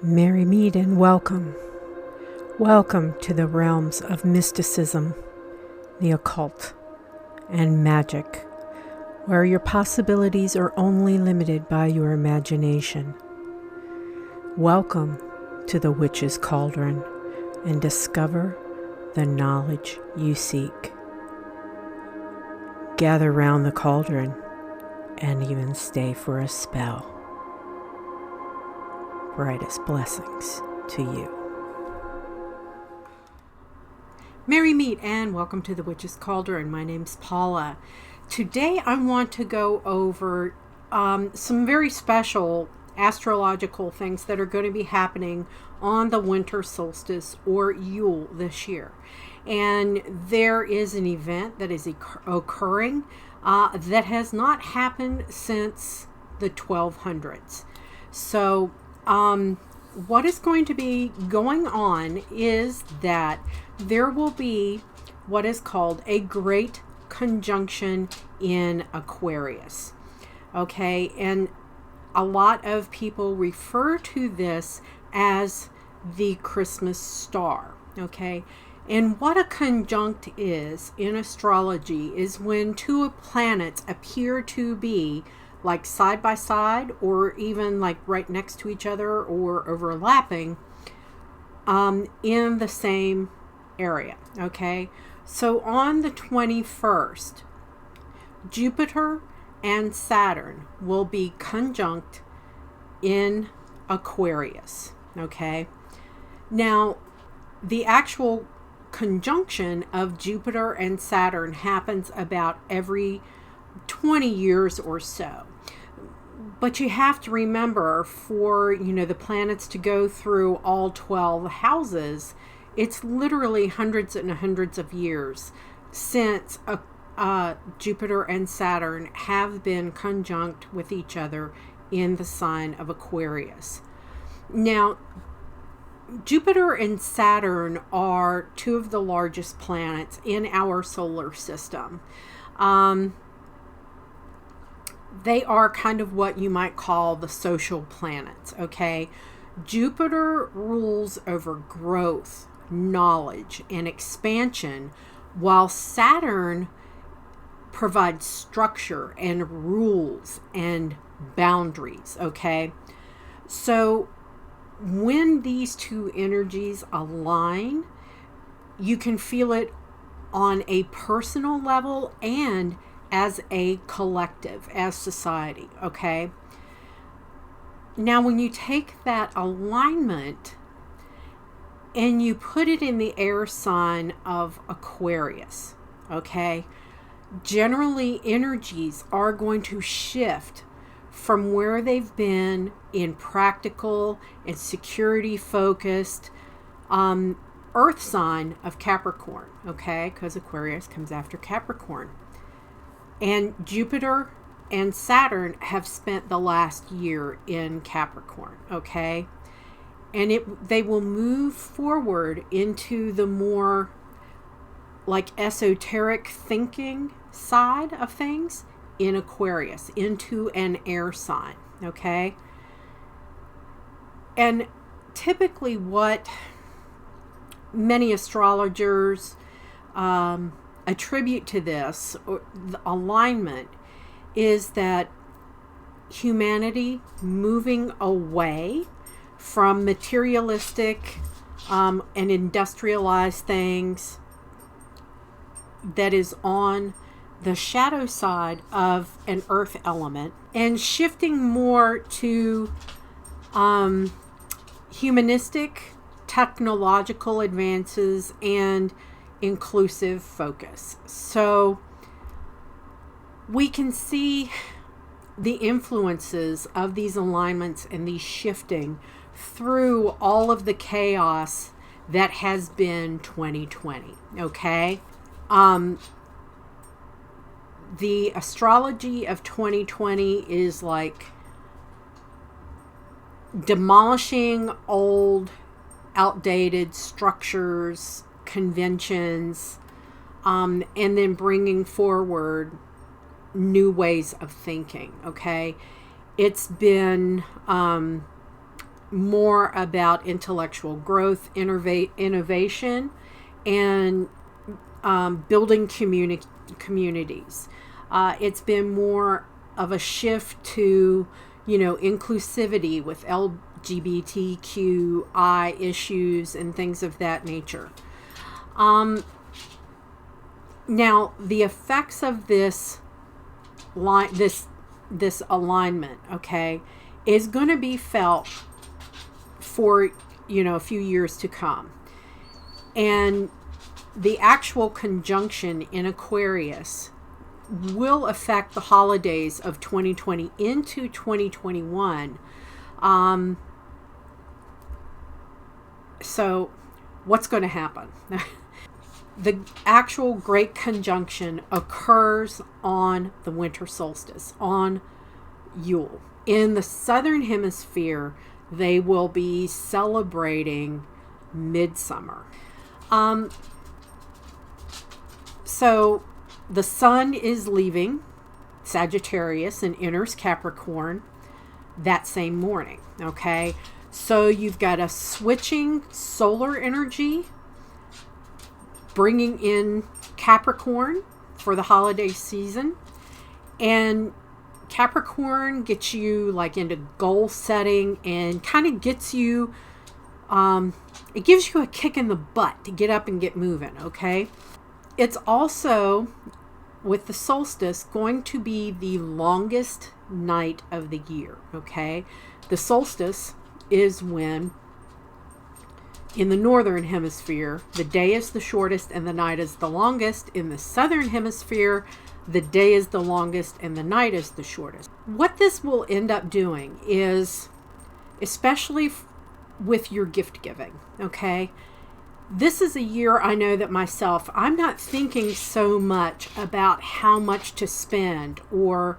Merry meet and welcome. Welcome to the realms of mysticism, the occult, and magic, where your possibilities are only limited by your imagination. Welcome to the Witch's Cauldron and discover the knowledge you seek. Gather round the cauldron and even stay for a spell. Brightest blessings to you. Merry meet and welcome to the Witch's Cauldron. My name's Paula. Today I want to go over some very special astrological things that are going to be happening on the winter solstice or Yule this year. And there is an event that is occurring that has not happened since the 1200s. So what is going to be going on is that there will be what is called a great conjunction in Aquarius. Okay, and a lot of people refer to this as the Christmas star. Okay, and what a conjunct is in astrology is when two planets appear to be like side by side or even like right next to each other or overlapping in the same area. Okay, so on the 21st, Jupiter and Saturn will be conjunct in Aquarius. Okay, now the actual conjunction of Jupiter and Saturn happens about every 20 years or so. But you have to remember, for the planets to go through all 12 houses, it's literally hundreds and hundreds of years since Jupiter and Saturn have been conjunct with each other in the sign of Aquarius. Now, Jupiter and Saturn are two of the largest planets in our solar system. They are kind of what you might call the social planets, okay? Jupiter rules over growth, knowledge, and expansion, while Saturn provides structure and rules and boundaries, okay? So when these two energies align, you can feel it on a personal level and as a collective, as society, okay? Now, when you take that alignment and you put it in the air sign of Aquarius, okay, generally energies are going to shift from where they've been in practical and security focused earth sign of Capricorn, okay, because Aquarius comes after Capricorn. And Jupiter and Saturn have spent the last year in Capricorn, okay? And they will move forward into the more like esoteric thinking side of things in Aquarius, into an air sign, okay? And typically what many astrologers attribute to this, or the alignment, is that humanity moving away from materialistic and industrialized things that is on the shadow side of an earth element and shifting more to humanistic technological advances and inclusive focus. So we can see the influences of these alignments and these shifting through all of the chaos that has been 2020, okay? The astrology of 2020 is like demolishing old, outdated structures, conventions, and then bringing forward new ways of thinking, okay? It's been more about intellectual growth, innovation, and building communities. It's been more of a shift to, inclusivity with LGBTQI issues and things of that nature. Now, the effects of this alignment, okay, is going to be felt for, a few years to come. And the actual conjunction in Aquarius will affect the holidays of 2020 into 2021. So what's going to happen? The actual great conjunction occurs on the winter solstice, on Yule. In the Southern Hemisphere, they will be celebrating midsummer. So the sun is leaving Sagittarius and enters Capricorn that same morning, okay? So you've got a switching solar energy bringing in Capricorn for the holiday season. And Capricorn gets you like into goal setting and kind of gets you, it gives you a kick in the butt to get up and get moving, okay? It's also, with the solstice, going to be the longest night of the year, okay? The solstice is when, in the Northern Hemisphere, the day is the shortest and the night is the longest. In the Southern Hemisphere, the day is the longest and the night is the shortest. What this will end up doing is, especially with your gift giving, okay? This is a year I know that myself, I'm not thinking so much about how much to spend or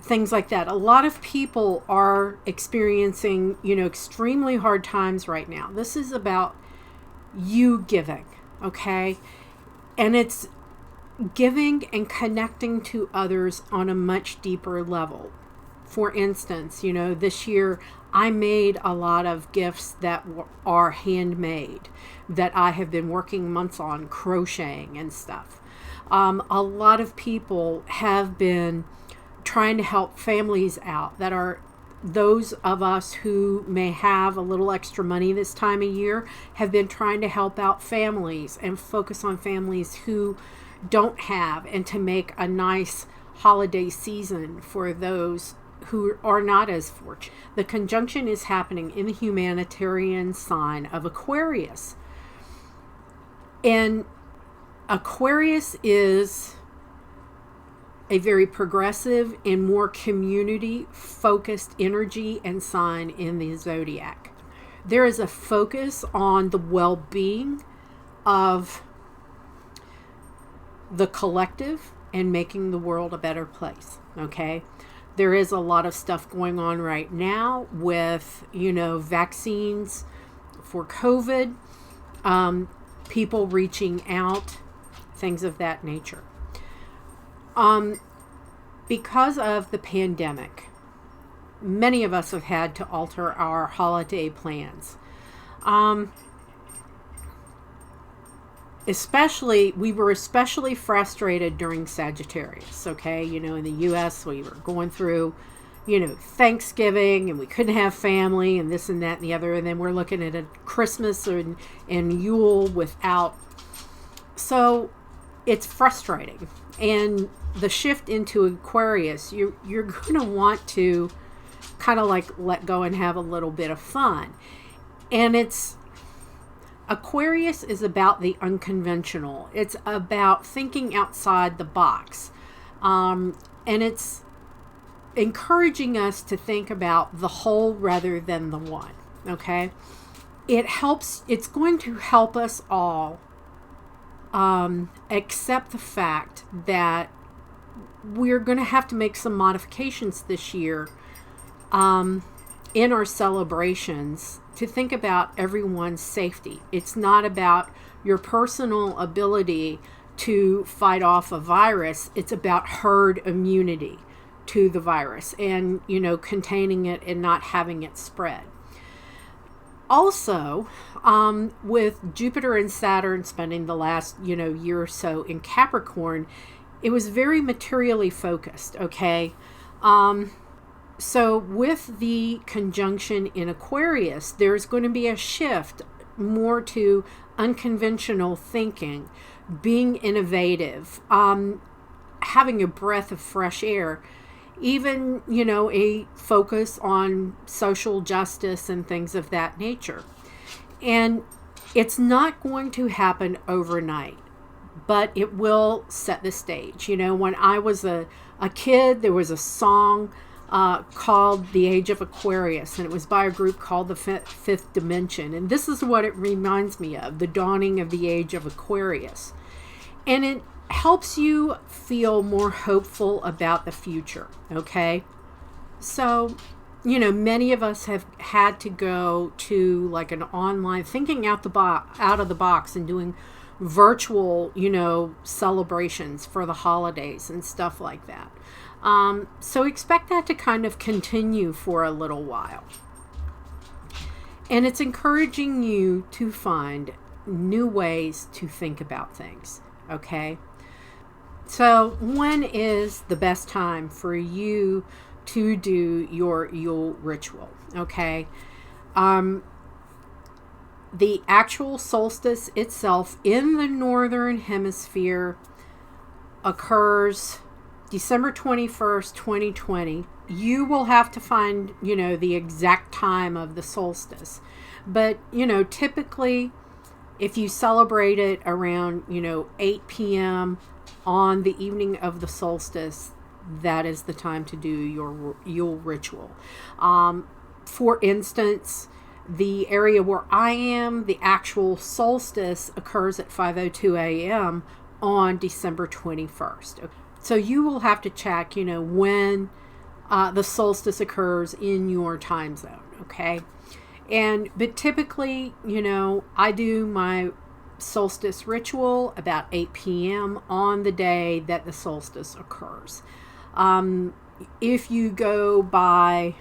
things like that. A lot of people are experiencing, extremely hard times right now. This is about you giving, okay? And it's giving and connecting to others on a much deeper level. For instance, this year I made a lot of gifts that are handmade that I have been working months on, crocheting and stuff. A lot of people have been trying to help families out that are those of us who may have a little extra money this time of year, have been trying to help out families and focus on families who don't have, and to make a nice holiday season for those who are not as fortunate. The conjunction is happening in the humanitarian sign of Aquarius. And Aquarius is a very progressive and more community-focused energy and sign in the zodiac. There is a focus on the well-being of the collective and making the world a better place, okay? There is a lot of stuff going on right now with, vaccines for COVID, people reaching out, things of that nature. Because of the pandemic, many of us have had to alter our holiday plans. We were especially frustrated during Sagittarius, okay? In the U.S., we were going through, Thanksgiving, and we couldn't have family, and this and that and the other, and then we're looking at a Christmas and Yule without. So it's frustrating. And the shift into Aquarius, you're going to want to kind of like let go and have a little bit of fun. And Aquarius is about the unconventional. It's about thinking outside the box. And it's encouraging us to think about the whole rather than the one, okay? It's going to help us all accept the fact that we're going to have to make some modifications this year in our celebrations to think about everyone's safety. It's not about your personal ability to fight off a virus. It's about herd immunity to the virus and, containing it and not having it spread. also, with Jupiter and Saturn spending the last, year or so in Capricorn, it was very materially focused, okay? So with the conjunction in Aquarius, there's going to be a shift more to unconventional thinking, being innovative, having a breath of fresh air, even, a focus on social justice and things of that nature. And it's not going to happen overnight, but it will set the stage. When I was a kid, there was a song called The Age of Aquarius, and it was by a group called the Fifth Dimension. And this is what it reminds me of, the dawning of the Age of Aquarius. And it helps you feel more hopeful about the future, okay? So, many of us have had to go to like an online, thinking out of the box and doing virtual, celebrations for the holidays and stuff like that. So expect that to kind of continue for a little while. And it's encouraging you to find new ways to think about things, okay? So when is the best time for you to do your Yule ritual, okay? The actual solstice itself in the Northern Hemisphere occurs December 21st, 2020. You will have to find, the exact time of the solstice. But, typically, if you celebrate it around, 8 p.m. on the evening of the solstice, that is the time to do your Yule ritual. For instance, the area where I am, the actual solstice occurs at 5:02 a.m. on December 21st. So you will have to check, when the solstice occurs in your time zone, okay? But typically, I do my solstice ritual about 8 p.m. on the day that the solstice occurs. If you go by,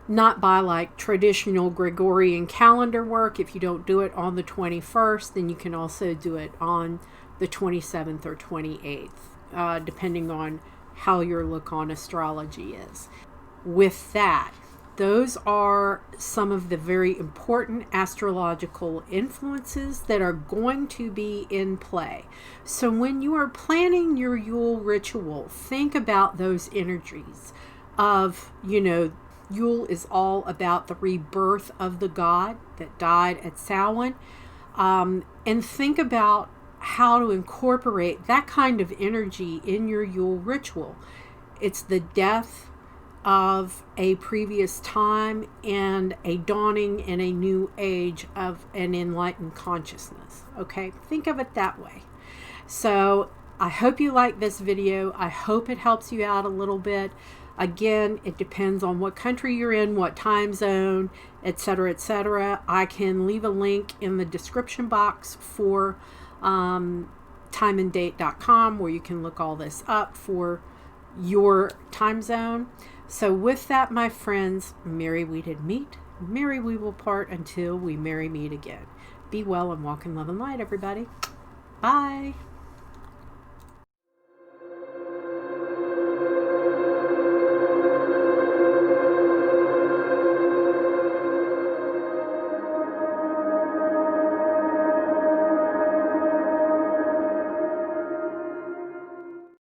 not by like traditional Gregorian calendar work, if you don't do it on the 21st, then you can also do it on the 27th or 28th, depending on how your look on astrology is. With that, those are some of the very important astrological influences that are going to be in play. So when you are planning your Yule ritual, think about those energies of, Yule is all about the rebirth of the god that died at Samhain, and think about how to incorporate that kind of energy in your Yule ritual. It's the death of a previous time and a dawning in a new age of an enlightened consciousness. Okay, think of it that way. So I hope you like this video. I hope it helps you out a little bit. Again, it depends on what country you're in, what time zone, etc., etc. I can leave a link in the description box for timeanddate.com, where you can look all this up for your time zone. So with that, my friends, merry we did meet, merry we will part until we merry meet again. Be well and walk in love and light, everybody. Bye.